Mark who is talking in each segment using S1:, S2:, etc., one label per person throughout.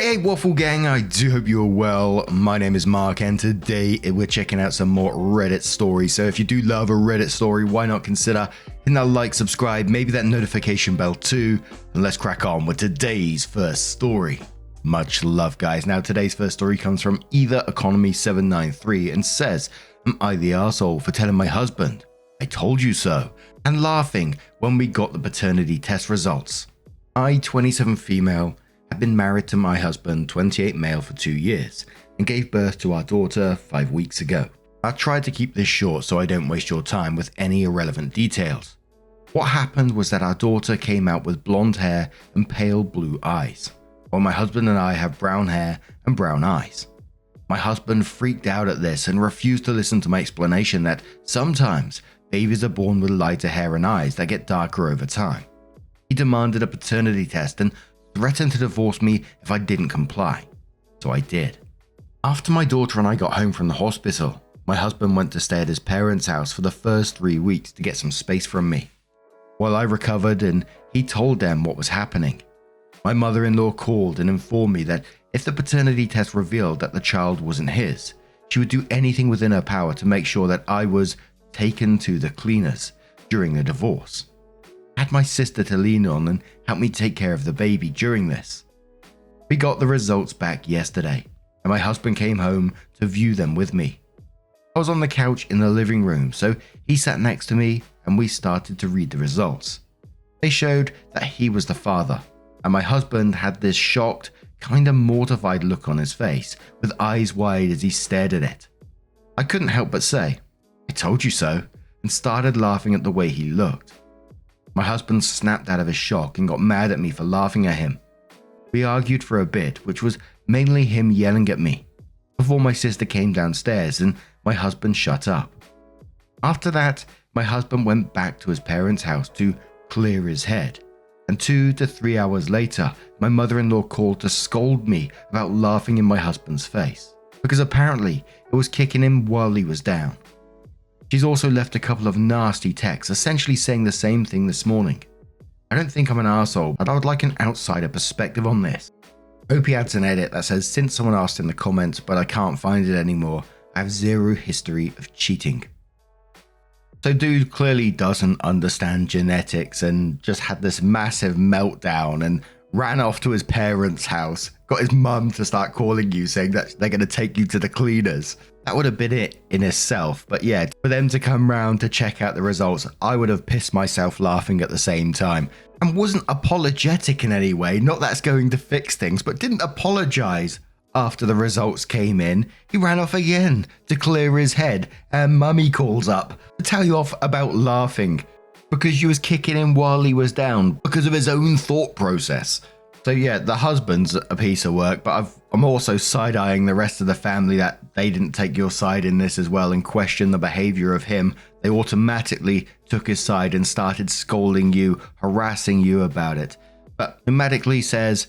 S1: Hey, Waffle Gang, I do hope you're well. My name is Mark, and today we're checking out some more Reddit stories. So if you do love a Reddit story, why not consider hitting that like, subscribe, maybe that notification bell too, and let's crack on with today's first story. Much love, guys. Now, today's first story comes from Either Economy 793 and says, "Am I the arsehole for telling my husband, 'I told you so,' and laughing when we got the paternity test results? I, 27 female, have been married to my husband, 28 male, for 2 years and gave birth to our daughter 5 weeks ago. I tried to keep this short so I don't waste your time with any irrelevant details. What happened was that our daughter came out with blonde hair and pale blue eyes, while my husband and I have brown hair and brown eyes. My husband freaked out at this and refused to listen to my explanation that sometimes babies are born with lighter hair and eyes that get darker over time. He demanded a paternity test and threatened to divorce me if I didn't comply, so I did. After my daughter and I got home from the hospital, my husband went to stay at his parents' house for the first 3 weeks to get some space from me. While I recovered and he told them what was happening, my mother-in-law called and informed me that if the paternity test revealed that the child wasn't his, she would do anything within her power to make sure that I was taken to the cleaners during the divorce. I had my sister to lean on and help me take care of the baby during this. We got the results back yesterday, and my husband came home to view them with me. I was on the couch in the living room, so he sat next to me and we started to read the results. They showed that he was the father, and my husband had this shocked, kinda mortified look on his face, with eyes wide as he stared at it. I couldn't help but say, 'I told you so,' and started laughing at the way he looked. My husband snapped out of his shock and got mad at me for laughing at him. We argued for a bit, which was mainly him yelling at me, before my sister came downstairs and my husband shut up. After that, my husband went back to his parents' house to clear his head, and 2 to 3 hours later, my mother-in-law called to scold me about laughing in my husband's face, because apparently it was kicking him while he was down. She's also left a couple of nasty texts essentially saying the same thing this morning. I don't think I'm an arsehole, but I would like an outsider perspective on this." Opie adds an edit that says, "Since someone asked in the comments, but I can't find it anymore, I have zero history of cheating." So dude clearly doesn't understand genetics and just had this massive meltdown and ran off to his parents' house, got his mum to start calling you saying that they're going to take you to the cleaners. That would have been it in itself, but yeah, for them to come round to check out the results, I would have pissed myself laughing at the same time. And wasn't apologetic in any way, not that's going to fix things, but didn't apologise after the results came in. He ran off again to clear his head, and mummy calls up to tell you off about laughing because you was kicking him while he was down because of his own thought process. So yeah, the husband's a piece of work, but I'm also side-eyeing the rest of the family that they didn't take your side in this as well and question the behavior of him. They automatically took his side and started scolding you, harassing you about it. But pneumatically says,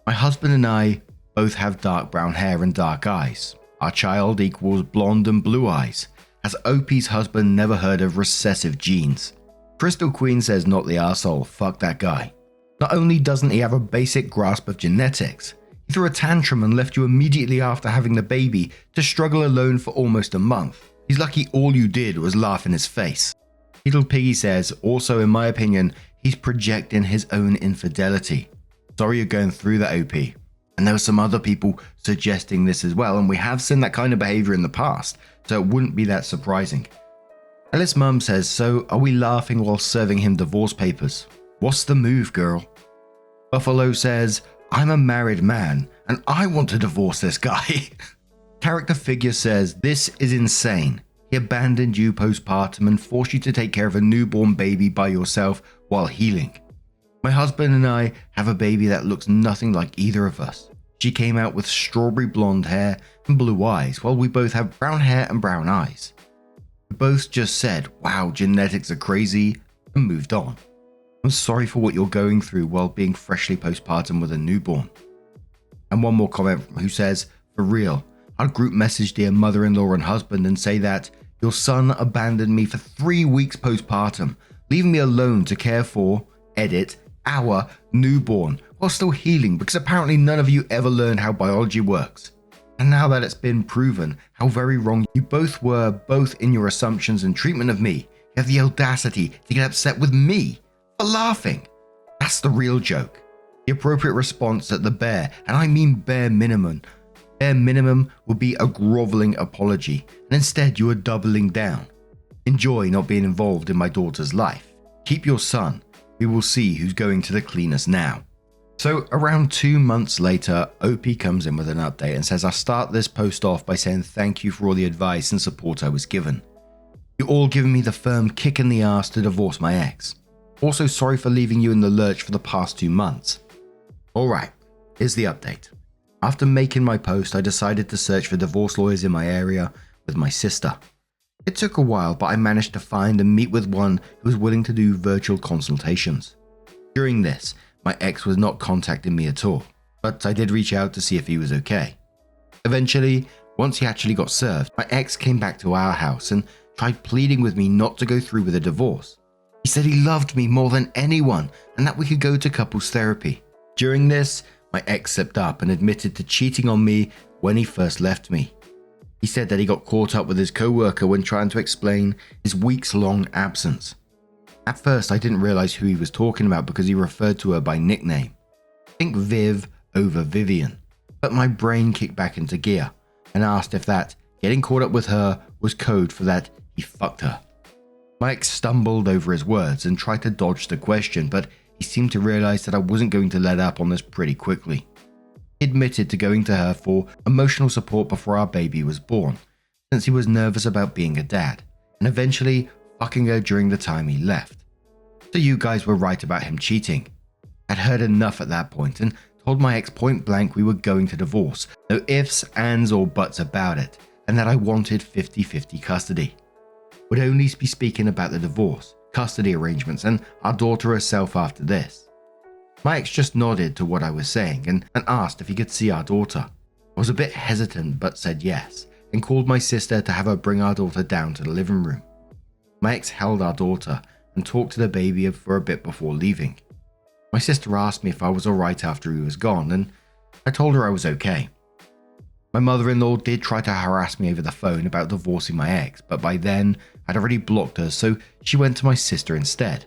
S1: "My husband and I both have dark brown hair and dark eyes. Our child equals blonde and blue eyes. Has Opie's husband never heard of recessive genes?" Crystal Queen says, "Not the arsehole, fuck that guy. Not only doesn't he have a basic grasp of genetics, he threw a tantrum and left you immediately after having the baby to struggle alone for almost a month. He's lucky all you did was laugh in his face." Little Piggy says, "Also in my opinion, he's projecting his own infidelity. Sorry you're going through that, OP." And there were some other people suggesting this as well, and we have seen that kind of behavior in the past, so it wouldn't be that surprising. Alice Mum says, "So are we laughing while serving him divorce papers? What's the move, girl?" Buffalo says, "I'm a married man and I want to divorce this guy." Character Figure says, "This is insane. He abandoned you postpartum and forced you to take care of a newborn baby by yourself while healing. My husband and I have a baby that looks nothing like either of us. She came out with strawberry blonde hair and blue eyes, while we both have brown hair and brown eyes. We both just said, 'Wow, genetics are crazy,' and moved on. I'm sorry for what you're going through while being freshly postpartum with a newborn." And one more comment who says, "For real, I'd group message dear mother-in-law and husband and say that your son abandoned me for 3 weeks postpartum, leaving me alone to care for, edit, our newborn while still healing, because apparently none of you ever learned how biology works. And now that it's been proven how very wrong you both were, both in your assumptions and treatment of me, you have the audacity to get upset with me for laughing. That's the real joke. The appropriate response at the bare, and I mean bare minimum would be a groveling apology, and instead you are doubling down. Enjoy not being involved in my daughter's life. Keep your son. We will see who's going to the cleaners now. So around 2 months later, OP comes in with an update and says, I start this post off by saying thank you for all the advice and support I was given. You all given me the firm kick in the ass to divorce my ex. Also sorry for leaving you in the lurch for the past 2 months. Alright, here's the update. After making my post, I decided to search for divorce lawyers in my area with my sister. It took a while, but I managed to find and meet with one who was willing to do virtual consultations. During this, my ex was not contacting me at all, but I did reach out to see if he was okay. Eventually, once he actually got served, my ex came back to our house and tried pleading with me not to go through with a divorce. He said he loved me more than anyone and that we could go to couples therapy. During this, my ex stepped up and admitted to cheating on me when he first left me. He said that he got caught up with his co-worker when trying to explain his weeks-long absence. At first, I didn't realize who he was talking about because he referred to her by nickname. Think Viv over Vivian. But my brain kicked back into gear and asked if that getting caught up with her was code for that he fucked her. My ex stumbled over his words and tried to dodge the question, but he seemed to realize that I wasn't going to let up on this pretty quickly. He admitted to going to her for emotional support before our baby was born, since he was nervous about being a dad, and eventually fucking her during the time he left. So you guys were right about him cheating. I'd heard enough at that point and told my ex point blank we were going to divorce, no ifs, ands or buts about it, and that I wanted 50-50 custody. Would only be speaking about the divorce, custody arrangements, and our daughter herself after this. My ex just nodded to what I was saying and asked if he could see our daughter. I was a bit hesitant but said yes, and called my sister to have her bring our daughter down to the living room. My ex held our daughter and talked to the baby for a bit before leaving. My sister asked me if I was alright after he was gone, and I told her I was okay. My mother-in-law did try to harass me over the phone about divorcing my ex, but by then I'd already blocked her, so she went to my sister instead.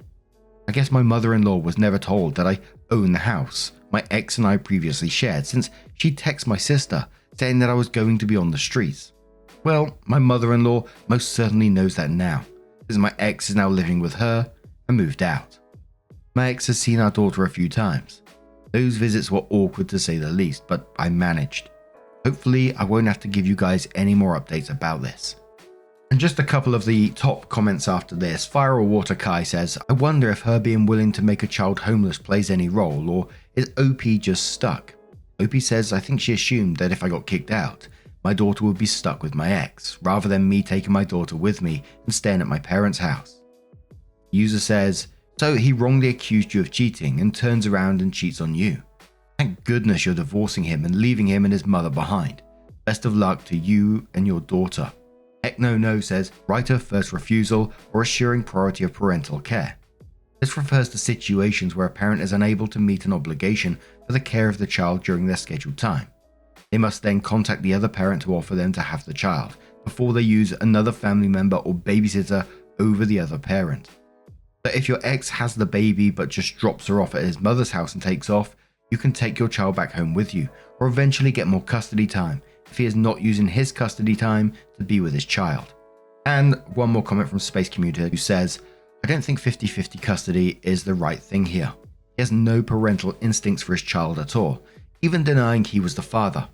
S1: I guess my mother-in-law was never told that I own the house my ex and I previously shared, since she texted my sister saying that I was going to be on the streets. Well, my mother-in-law most certainly knows that now, because my ex is now living with her and moved out. My ex has seen our daughter a few times. Those visits were awkward to say the least, but I managed. Hopefully, I won't have to give you guys any more updates about this. And just a couple of the top comments after this. Fire or Water Kai says, I wonder if her being willing to make a child homeless plays any role, or is OP just stuck? OP says, I think she assumed that if I got kicked out, my daughter would be stuck with my ex, rather than me taking my daughter with me and staying at my parents' house. User says, so he wrongly accused you of cheating and turns around and cheats on you. Thank goodness you're divorcing him and leaving him and his mother behind. Best of luck to you and your daughter. Heck no says, right of first refusal or assuring priority of parental care. This refers to situations where a parent is unable to meet an obligation for the care of the child during their scheduled time. They must then contact the other parent to offer them to have the child, before they use another family member or babysitter over the other parent. But if your ex has the baby but just drops her off at his mother's house and takes off, you can take your child back home with you, or eventually get more custody time if he is not using his custody time to be with his child. And one more comment from Space Commuter who says, I don't think 50-50 custody is the right thing here. He has no parental instincts for his child at all, even denying he was the father.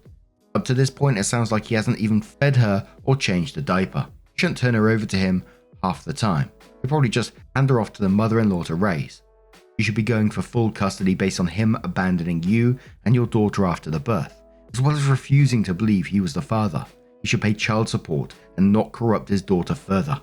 S1: Up to this point, it sounds like he hasn't even fed her or changed a diaper. He shouldn't turn her over to him half the time. He'll probably just hand her off to the mother-in-law to raise. You should be going for full custody based on him abandoning you and your daughter after the birth, as well as refusing to believe he was the father. He should pay child support and not corrupt his daughter further.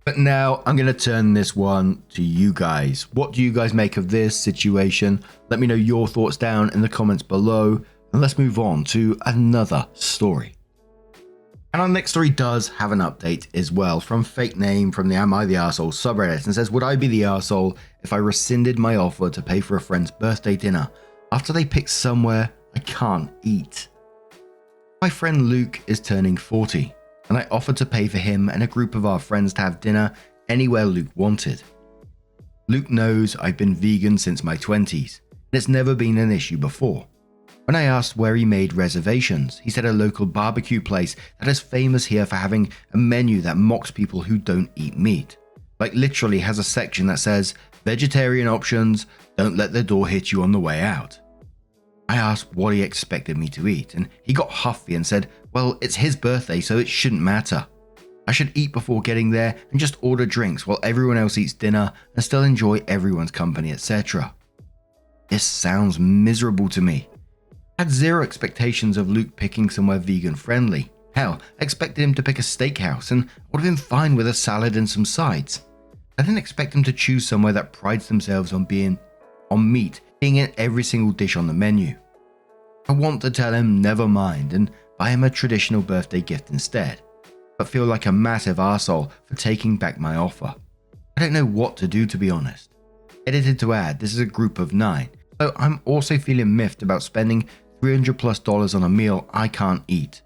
S1: But now I'm going to turn this one to you guys. What do you guys make of this situation? Let me know your thoughts down in the comments below, and let's move on to another story. And our next story does have an update as well from fake name from the Am I the Arsehole subreddit, and says, would I be the arsehole if I rescinded my offer to pay for a friend's birthday dinner after they picked somewhere I can't eat? My friend Luke is turning 40, and I offered to pay for him and a group of our friends to have dinner anywhere Luke wanted. Luke knows I've been vegan since my 20s, and it's never been an issue before. When I asked where he made reservations, he said a local barbecue place that is famous here for having a menu that mocks people who don't eat meat. Like literally has a section that says, vegetarian options, don't let the door hit you on the way out. I asked what he expected me to eat, and he got huffy and said, well, it's his birthday, so it shouldn't matter. I should eat before getting there and just order drinks while everyone else eats dinner and still enjoy everyone's company, etc. This sounds miserable to me. I had zero expectations of Luke picking somewhere vegan friendly. Hell, I expected him to pick a steakhouse and would have been fine with a salad and some sides. I didn't expect him to choose somewhere that prides themselves on meat being in every single dish on the menu. I want to tell him never mind and buy him a traditional birthday gift instead, but feel like a massive arsehole for taking back my offer. I don't know what to do, to be honest. Edited to add, this is a group of 9, so I'm also feeling miffed about spending $300+ on a meal I can't eat.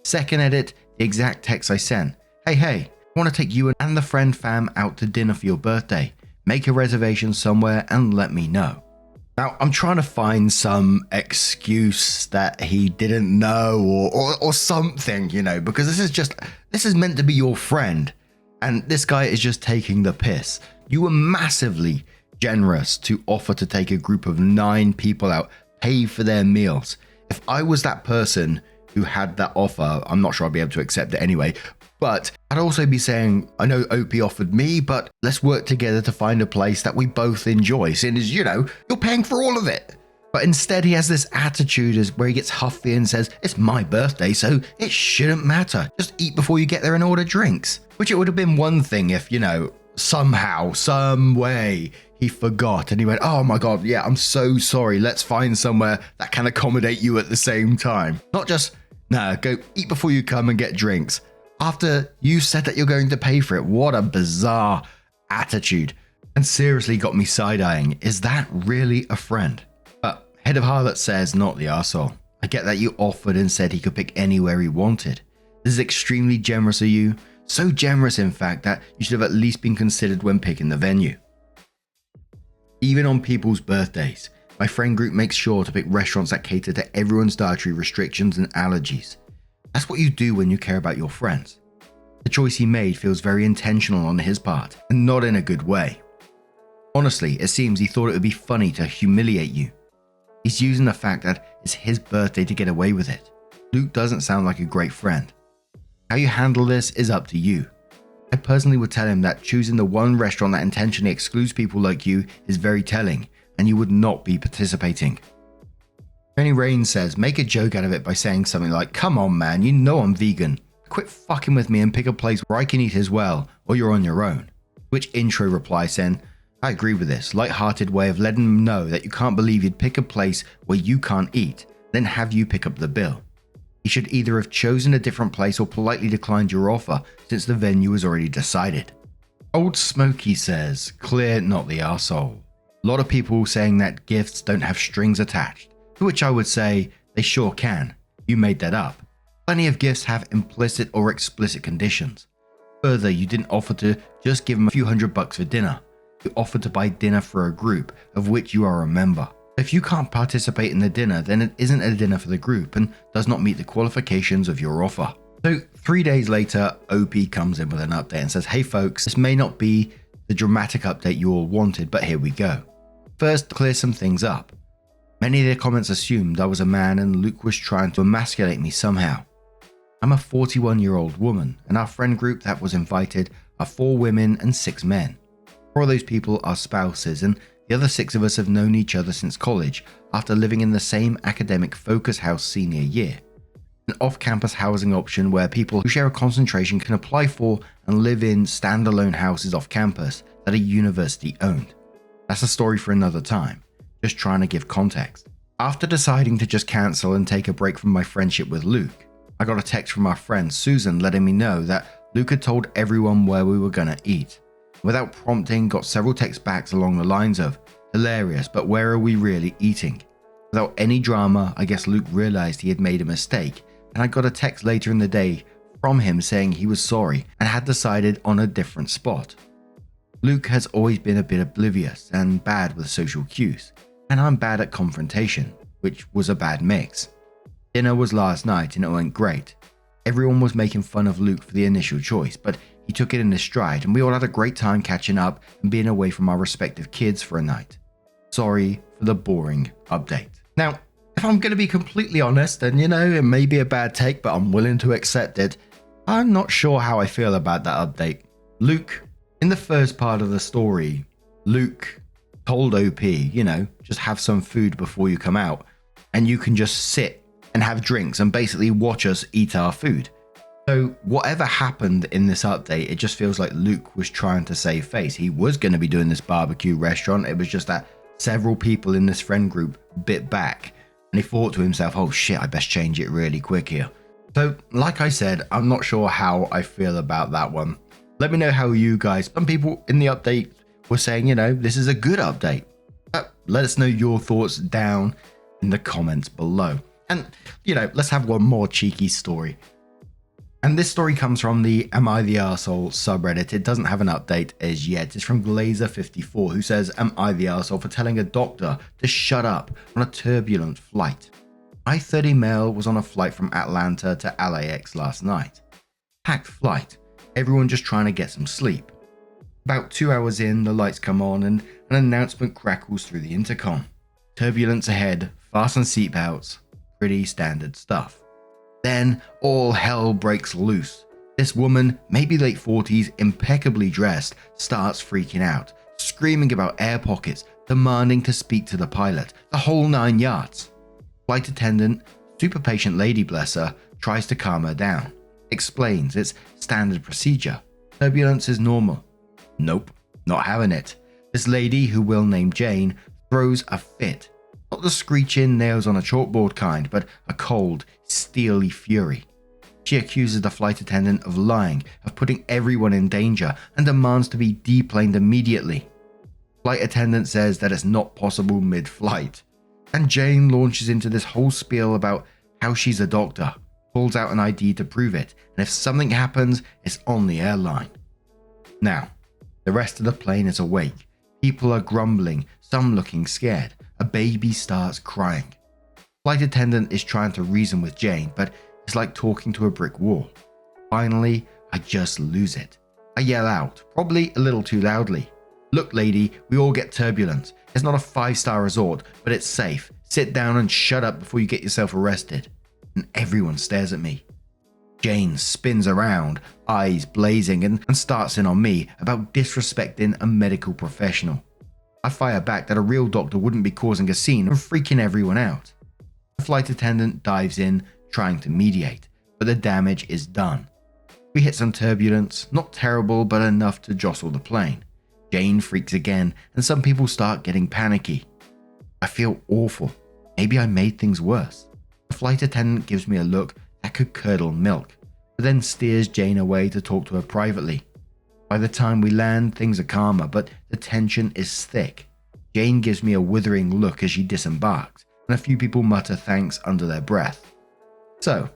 S1: Second edit, the exact text I sent. Hey, I want to take you and the friend fam out to dinner for your birthday. Make a reservation somewhere and let me know. Now, I'm trying to find some excuse that he didn't know or something, because this is meant to be your friend, and this guy is just taking the piss. You were massively generous to offer to take a group of 9 people out, pay for their meals. If I was that person who had that offer, I'm not sure I'd be able to accept it anyway, but I'd also be saying, I know OP offered me, but let's work together to find a place that we both enjoy, seeing as, you're paying for all of it. But instead he has this attitude where he gets huffy and says, it's my birthday, so it shouldn't matter. Just eat before you get there and order drinks. Which it would have been one thing if, somehow, some way, he forgot and he went, oh my god, yeah, I'm so sorry, let's find somewhere that can accommodate you at the same time. Not just, no, go eat before you come and get drinks. After you said that you're going to pay for it. What a bizarre attitude. And seriously got me side-eyeing. Is that really a friend? But Head of Harlot says, not the arsehole. I get that you offered and said he could pick anywhere he wanted. This is extremely generous of you. So generous, in fact, that you should have at least been considered when picking the venue. Even on people's birthdays, my friend group makes sure to pick restaurants that cater to everyone's dietary restrictions and allergies. That's what you do when you care about your friends. The choice he made feels very intentional on his part, and not in a good way. Honestly, it seems he thought it would be funny to humiliate you. He's using the fact that it's his birthday to get away with it. Luke doesn't sound like a great friend. How you handle this is up to you. I personally would tell him that choosing the one restaurant that intentionally excludes people like you is very telling, and you would not be participating. Penny Rain says, make a joke out of it by saying something like, come on man, you know I'm vegan. Quit fucking with me and pick a place where I can eat as well, or you're on your own. Which Intro replies saying, I agree with this, light-hearted way of letting them know that you can't believe you'd pick a place where you can't eat, then have you pick up the bill. He should either have chosen a different place or politely declined your offer since the venue was already decided. Old Smokey says, clear not the arsehole. A lot of people saying that gifts don't have strings attached. To which I would say, they sure can. You made that up. Plenty of gifts have implicit or explicit conditions. Further, you didn't offer to just give them a few $100 for dinner. You offered to buy dinner for a group, of which you are a member. If you can't participate in the dinner, then it isn't a dinner for the group and does not meet the qualifications of your offer. So 3 days later, OP comes in with an update and says, hey folks, this may not be the dramatic update you all wanted, but here we go. First, to clear some things up. Many of their comments assumed I was a man and Luke was trying to emasculate me somehow. I'm a 41-year-old woman, and our friend group that was invited are 4 women and 6 men. 4 of those people are spouses, and the other 6 of us have known each other since college after living in the same academic focus house senior year. An off-campus housing option where people who share a concentration can apply for and live in standalone houses off campus that are university owned. That's a story for another time. Just trying to give context. After deciding to just cancel and take a break from my friendship with Luke, I got a text from our friend Susan letting me know that Luke had told everyone where we were gonna eat. Without prompting, got several texts back along the lines of, hilarious, but where are we really eating? Without any drama, I guess Luke realized he had made a mistake, and I got a text later in the day from him saying he was sorry and had decided on a different spot. Luke has always been a bit oblivious and bad with social cues, and I'm bad at confrontation, which was a bad mix. Dinner was last night and it went great. Everyone was making fun of Luke for the initial choice, but he took it in his stride and we all had a great time catching up and being away from our respective kids for a night. Sorry for the boring update. Now, if I'm going to be completely honest, and it may be a bad take, but I'm willing to accept it, I'm not sure how I feel about that update. Luke, in the first part of the story, Luke told OP, just have some food before you come out, and you can just sit and have drinks and basically watch us eat our food. So whatever happened in this update, it just feels like Luke was trying to save face. He was going to be doing this barbecue restaurant. It was just that several people in this friend group bit back, and he thought to himself, oh shit, I best change it really quick here. So like I said, I'm not sure how I feel about that one. Let me know how you guys, some people in the update were saying, this is a good update. Let us know your thoughts down in the comments below. And, let's have one more cheeky story. And this story comes from the Am I the Arsehole subreddit. It doesn't have an update as yet. It's from Glazer54, who says, am I the arsehole for telling a doctor to shut up on a turbulent flight? I-30 male was on a flight from Atlanta to LAX last night. Packed flight, everyone just trying to get some sleep. About 2 hours in, the lights come on and an announcement crackles through the intercom. Turbulence ahead, fasten seatbelts, pretty standard stuff. Then all hell breaks loose. This woman, maybe late 40s, impeccably dressed, starts freaking out, screaming about air pockets, demanding to speak to the pilot, the whole 9 yards. Flight attendant, super patient lady bless her, tries to calm her down. Explains it's standard procedure. Turbulence is normal. Nope, not having it. This lady, who we'll name Jane, throws a fit. Not the screeching nails on a chalkboard kind, but a cold, steely fury. She accuses the flight attendant of lying, of putting everyone in danger, and demands to be deplaned immediately. Flight attendant says that it's not possible mid-flight. And Jane launches into this whole spiel about how she's a doctor, pulls out an ID to prove it, and if something happens, it's on the airline. Now, the rest of the plane is awake. People are grumbling, some looking scared. A baby starts crying. Flight attendant is trying to reason with Jane, but it's like talking to a brick wall. Finally, I just lose it. I yell out, probably a little too loudly. Look, lady, we all get turbulence. It's not a 5-star resort, but it's safe. Sit down and shut up before you get yourself arrested. And everyone stares at me. Jane spins around, eyes blazing, and starts in on me about disrespecting a medical professional. I fire back that a real doctor wouldn't be causing a scene and freaking everyone out. The flight attendant dives in, trying to mediate, but the damage is done. We hit some turbulence, not terrible, but enough to jostle the plane. Jane freaks again, and some people start getting panicky. I feel awful. Maybe I made things worse. The flight attendant gives me a look that could curdle milk, but then steers Jane away to talk to her privately. By the time we land, things are calmer, but the tension is thick. Jane gives me a withering look as she disembarks, and a few people mutter thanks under their breath. So,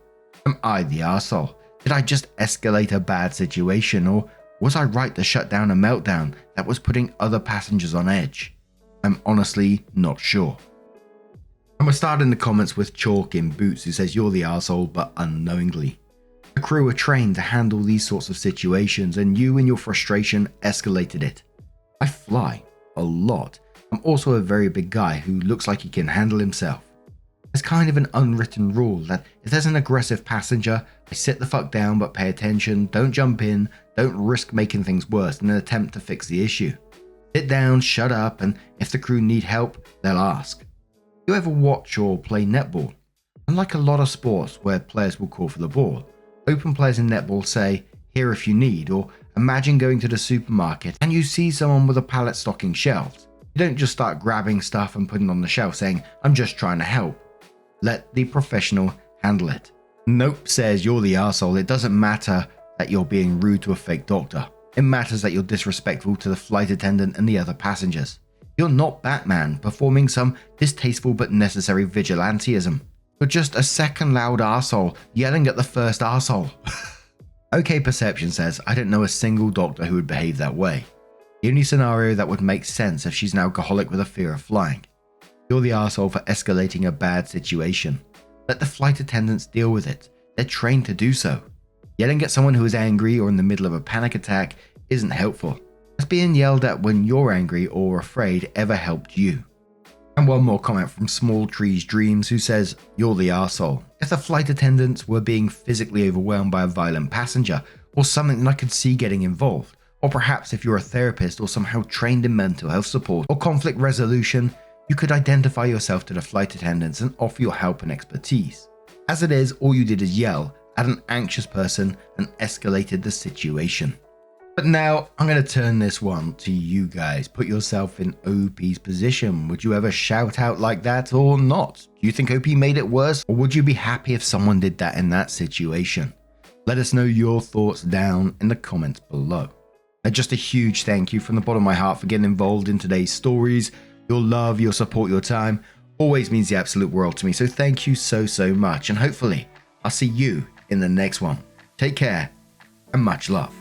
S1: am I the arsehole? Did I just escalate a bad situation, or was I right to shut down a meltdown that was putting other passengers on edge? I'm honestly not sure. And we're starting the comments with Chalk in Boots, who says you're the arsehole but unknowingly. The crew are trained to handle these sorts of situations, and you in your frustration escalated it. I fly a lot. I'm also a very big guy who looks like he can handle himself. There's kind of an unwritten rule that if there's an aggressive passenger, I sit the fuck down but pay attention, don't jump in, don't risk making things worse in an attempt to fix the issue. Sit down, shut up, and if the crew need help, they'll ask. You ever watch or play netball? Unlike a lot of sports where players will call for the ball, open players in netball say, here if you need, or imagine going to the supermarket and you see someone with a pallet stocking shelves. You don't just start grabbing stuff and putting it on the shelf saying, I'm just trying to help. Let the professional handle it. Nope says you're the arsehole. It doesn't matter that you're being rude to a fake doctor. It matters that you're disrespectful to the flight attendant and the other passengers. You're not Batman performing some distasteful but necessary vigilantism. You're just a second loud arsehole yelling at the first arsehole. OK Perception says, I don't know a single doctor who would behave that way. The only scenario that would make sense if she's an alcoholic with a fear of flying. You're the arsehole for escalating a bad situation. Let the flight attendants deal with it. They're trained to do so. Yelling at someone who is angry or in the middle of a panic attack isn't helpful. Has being yelled at when you're angry or afraid ever helped you? And one more comment from Small Trees Dreams, who says, you're the arsehole. If the flight attendants were being physically overwhelmed by a violent passenger or something I could see getting involved, or perhaps if you're a therapist or somehow trained in mental health support or conflict resolution, you could identify yourself to the flight attendants and offer your help and expertise. As it is, all you did is yell at an anxious person and escalated the situation. But now I'm going to turn this one to you guys. Put yourself in OP's position. Would you ever shout out like that or not? Do you think OP made it worse, or would you be happy if someone did that in that situation? Let us know your thoughts down in the comments below. And just a huge thank you from the bottom of my heart for getting involved in today's stories. Your love, your support, your time always means the absolute world to me. So thank you so much. And hopefully I'll see you in the next one. Take care and much love.